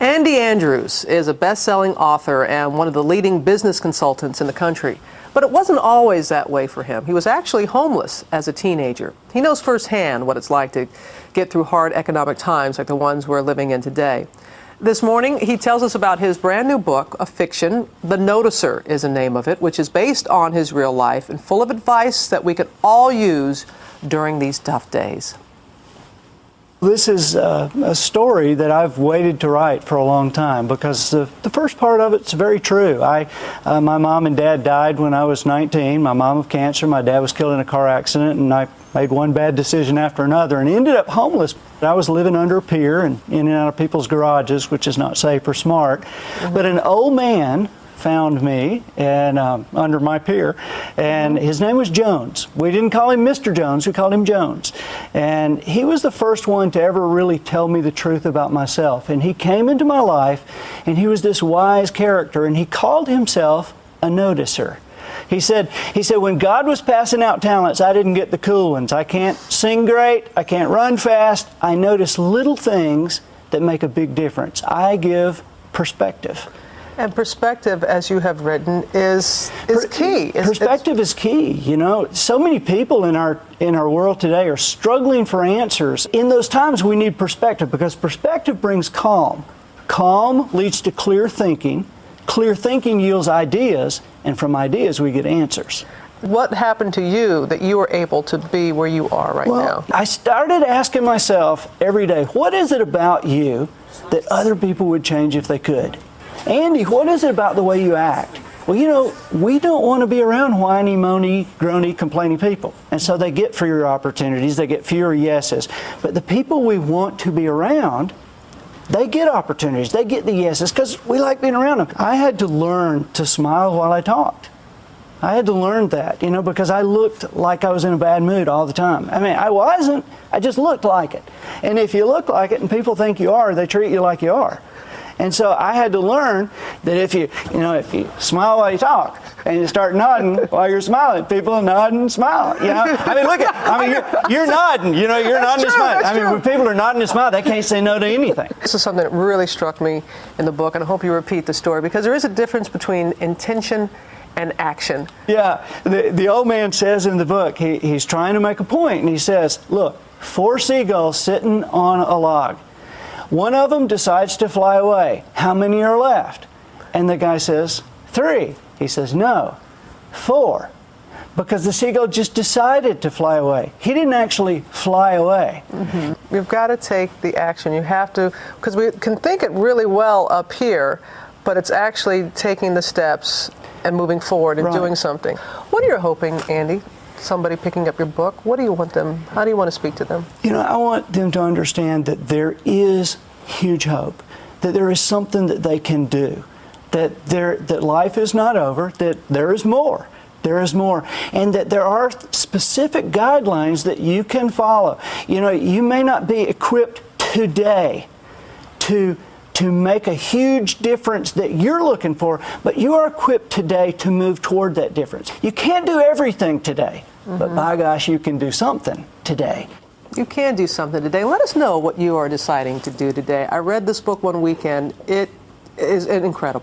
Andy Andrews is a best-selling author and one of the leading business consultants in the country. But it wasn't always that way for him. He was actually homeless as a teenager. He knows firsthand what it's like to get through hard economic times like the ones we're living in today. This morning, he tells us about his brand new book, a fiction, The Noticer is the name of it, which is based on his real life and full of advice that we could all use during these tough days. This is a story that I've waited to write for a long time because the first part of it's very true. My mom and dad died when I was 19. My mom of cancer, my dad was killed in a car accident, and I made one bad decision after another and ended up homeless. I was living under a pier and in and out of people's garages, which is not safe or smart. But an old man found me and under my pier, and his name was Jones. We didn't call him Mr. Jones, we called him Jones. And he was the first one to ever really tell me the truth about myself. And he came into my life, and he was this wise character, and he called himself a noticer. He said, when God was passing out talents, I didn't get the cool ones. I can't sing great, I can't run fast. I notice little things that make a big difference. I give perspective. And perspective, as you have written, is key. Perspective is key. You know, so many people in our world today are struggling for answers. In those times, we need perspective because perspective brings calm. Calm leads to clear thinking. Clear thinking yields ideas, and from ideas, we get answers. What happened to you that you were able to be where you are right now? I started asking myself every day, what is it about you that other people would change if they could? Andy, what is it about the way you act? Well, you know, we don't want to be around whiny, moany, groany, complaining people. And so they get fewer opportunities, they get fewer yeses. But the people we want to be around, they get opportunities, they get the yeses because we like being around them. I had to learn to smile while I talked. I had to learn that, you know, because I looked like I was in a bad mood all the time. I mean, I wasn't, I just looked like it. And if you look like it and people think you are, they treat you like you are. And so I had to learn that if you smile while you talk and you start nodding while you're smiling, people nod and smile. You know, I mean, look at, you're nodding. You know, you're nodding and smiling. I mean, when people are nodding and smiling, they can't say no to anything. This is something that really struck me in the book, and I hope you repeat the story because there is a difference between intention and action. Yeah, the old man says in the book, he's trying to make a point, and he says, look, 4 seagulls sitting on a log. One of them decides to fly away. How many are left? And the guy says, 3. He says, no, 4. Because the seagull just decided to fly away. He didn't actually fly away. Mm-hmm. You've got to take the action. You have to, because we can think it really well up here, but it's actually taking the steps and moving forward and doing something. What are you hoping, Andy? Somebody picking up your book, what do you want them, how do you want to speak to them? You know, I want them to understand that there is huge hope, that there is something that they can do, that life is not over, that there is more. There is more, and that there are specific guidelines that you can follow. You know, you may not be equipped today to make a huge difference that you're looking for, but you are equipped today to move toward that difference. You can't do everything today, but by gosh, you can do something today. You can do something today. Let us know what you are deciding to do today. I read this book one weekend. It is incredible.